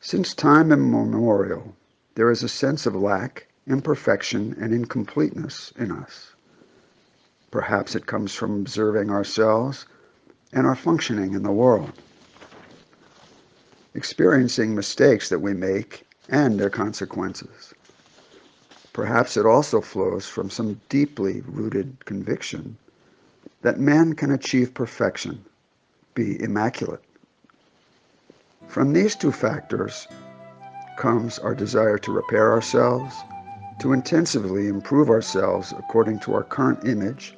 Since time immemorial, there is a sense of lack, imperfection, and incompleteness in us. Perhaps it comes from observing ourselves and our functioning in the world, experiencing mistakes that we make and their consequences. Perhaps it also flows from some deeply rooted conviction that man can achieve perfection, be immaculate. From these two factors comes our desire to repair ourselves, to intensively improve ourselves according to our current image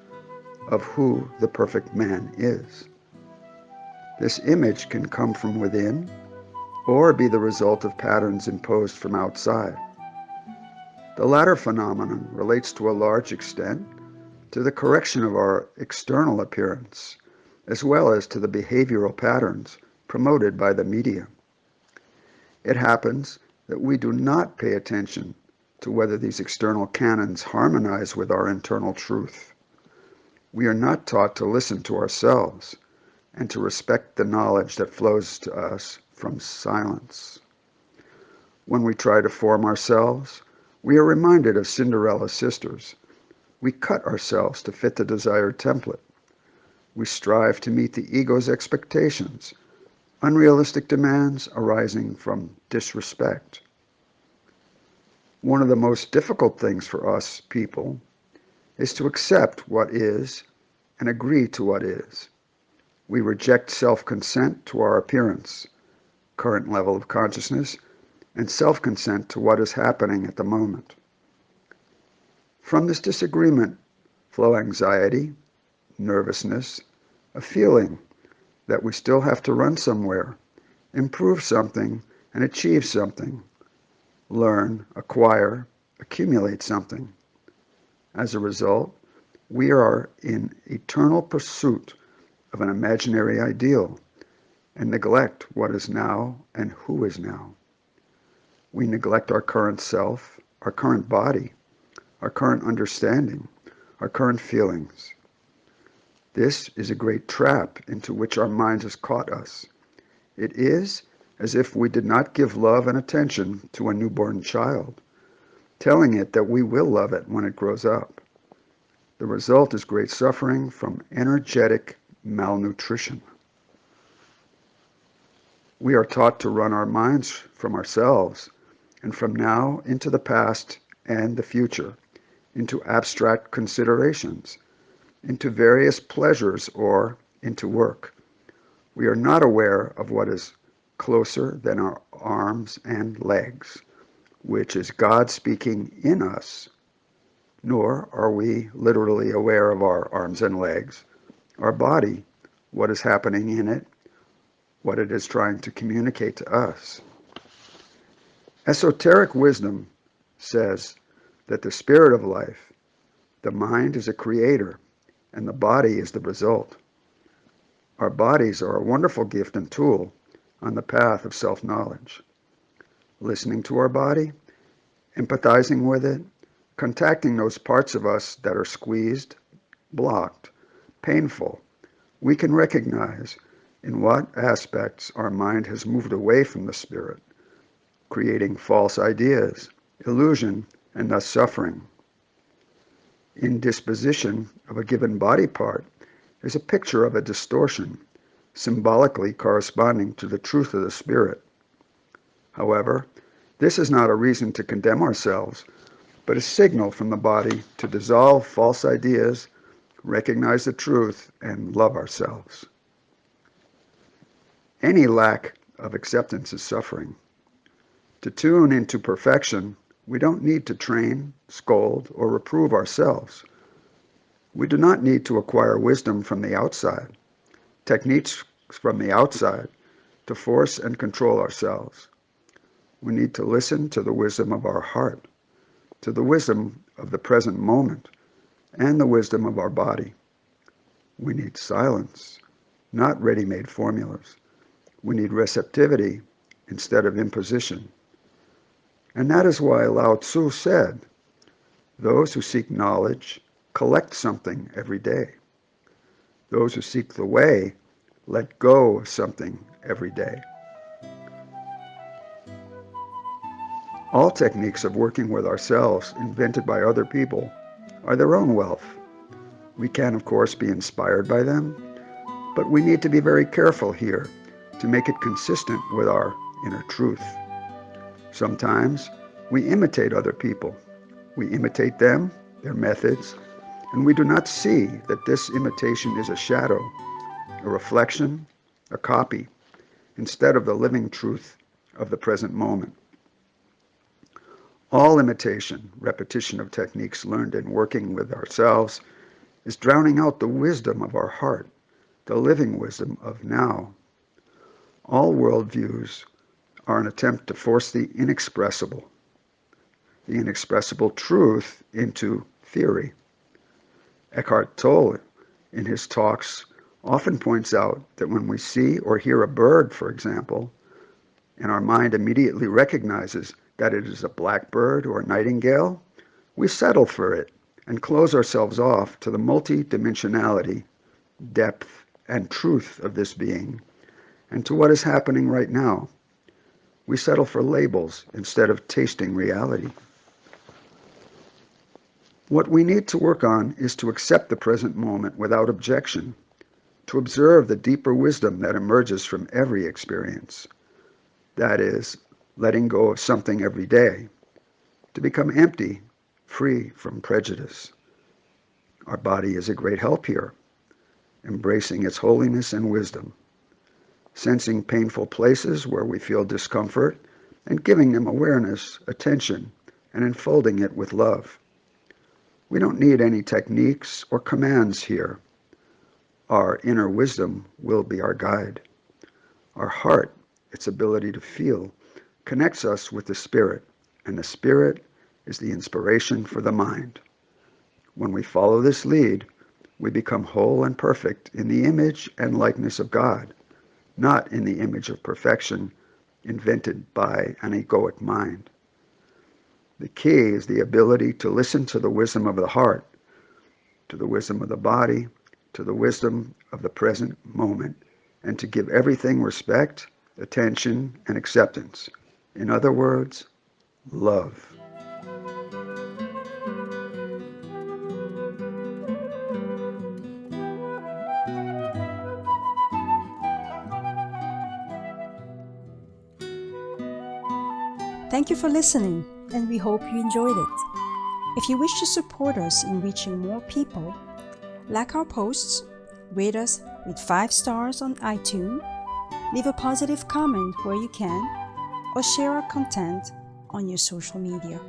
of who the perfect man is. This image can come from within or be the result of patterns imposed from outside. The latter phenomenon relates to a large extent to the correction of our external appearance, as well as to the behavioral patterns promoted by the media. It happens that we do not pay attention to whether these external canons harmonize with our internal truth. We are not taught to listen to ourselves and to respect the knowledge that flows to us from silence. When we try to form ourselves, we are reminded of Cinderella's sisters. We cut ourselves to fit the desired template. We strive to meet the ego's expectations, unrealistic demands arising from disrespect. One of the most difficult things for us people is to accept what is and agree to what is. We reject self-consent to our appearance, current level of consciousness, and self-consent to what is happening at the moment. From this disagreement flow anxiety, nervousness, a feeling that we still have to run somewhere, improve something, and achieve something, learn, acquire, accumulate something. As a result, we are in eternal pursuit of an imaginary ideal and neglect what is now and who is now. We neglect our current self, our current body, our current understanding, our current feelings. This is a great trap into which our mind has caught us. It is as if we did not give love and attention to a newborn child, telling it that we will love it when it grows up. The result is great suffering from energetic malnutrition. We are taught to run our minds from ourselves and from now into the past and the future, into abstract considerations, into various pleasures, or into work. We are not aware of what is closer than our arms and legs, which is God speaking in us, nor are we literally aware of our arms and legs, our body, what is happening in it, what it is trying to communicate to us. Esoteric wisdom says that the spirit of life, the mind, is a creator, and the body is the result. Our bodies are a wonderful gift and tool on the path of self-knowledge. Listening to our body, empathizing with it, contacting those parts of us that are squeezed, blocked, painful, we can recognize in what aspects our mind has moved away from the spirit, creating false ideas, illusion, and thus suffering. Indisposition of a given body part is a picture of a distortion, symbolically corresponding to the truth of the spirit. However, this is not a reason to condemn ourselves, but a signal from the body to dissolve false ideas, recognize the truth, and love ourselves. Any lack of acceptance is suffering. To tune into perfection, we don't need to train, scold, or reprove ourselves. We do not need to acquire wisdom from the outside, techniques from the outside, to force and control ourselves. We need to listen to the wisdom of our heart, to the wisdom of the present moment, and the wisdom of our body. We need silence, not ready-made formulas. We need receptivity instead of imposition. And that is why Lao Tzu said, "Those who seek knowledge collect something every day. Those who seek the way let go of something every day." All techniques of working with ourselves invented by other people are their own wealth. We can, of course, be inspired by them, but we need to be very careful here to make it consistent with our inner truth. Sometimes we imitate other people. We imitate them, their methods, and we do not see that this imitation is a shadow, a reflection, a copy, instead of the living truth of the present moment. All imitation, repetition of techniques learned in working with ourselves, is drowning out the wisdom of our heart, the living wisdom of now. All worldviews are an attempt to force the inexpressible truth into theory. Eckhart Tolle, in his talks, often points out that when we see or hear a bird, for example, and our mind immediately recognizes that it is a blackbird or a nightingale, we settle for it and close ourselves off to the multi-dimensionality, depth, and truth of this being, and to what is happening right now. We settle for labels instead of tasting reality. What we need to work on is to accept the present moment without objection, to observe the deeper wisdom that emerges from every experience. That is, letting go of something every day, to become empty, free from prejudice. Our body is a great help here, embracing its holiness and wisdom, sensing painful places where we feel discomfort and giving them awareness, attention, and enfolding it with love. We don't need any techniques or commands here. Our inner wisdom will be our guide. Our heart, its ability to feel, connects us with the spirit, and the spirit is the inspiration for the mind. When we follow this lead, we become whole and perfect in the image and likeness of God, not in the image of perfection invented by an egoic mind. The key is the ability to listen to the wisdom of the heart, to the wisdom of the body, to the wisdom of the present moment, and to give everything respect, attention, and acceptance. In other words, love. Thank you for listening, and we hope you enjoyed it. If you wish to support us in reaching more people, like our posts, rate us with 5 stars on iTunes, leave a positive comment where you can, or share our content on your social media.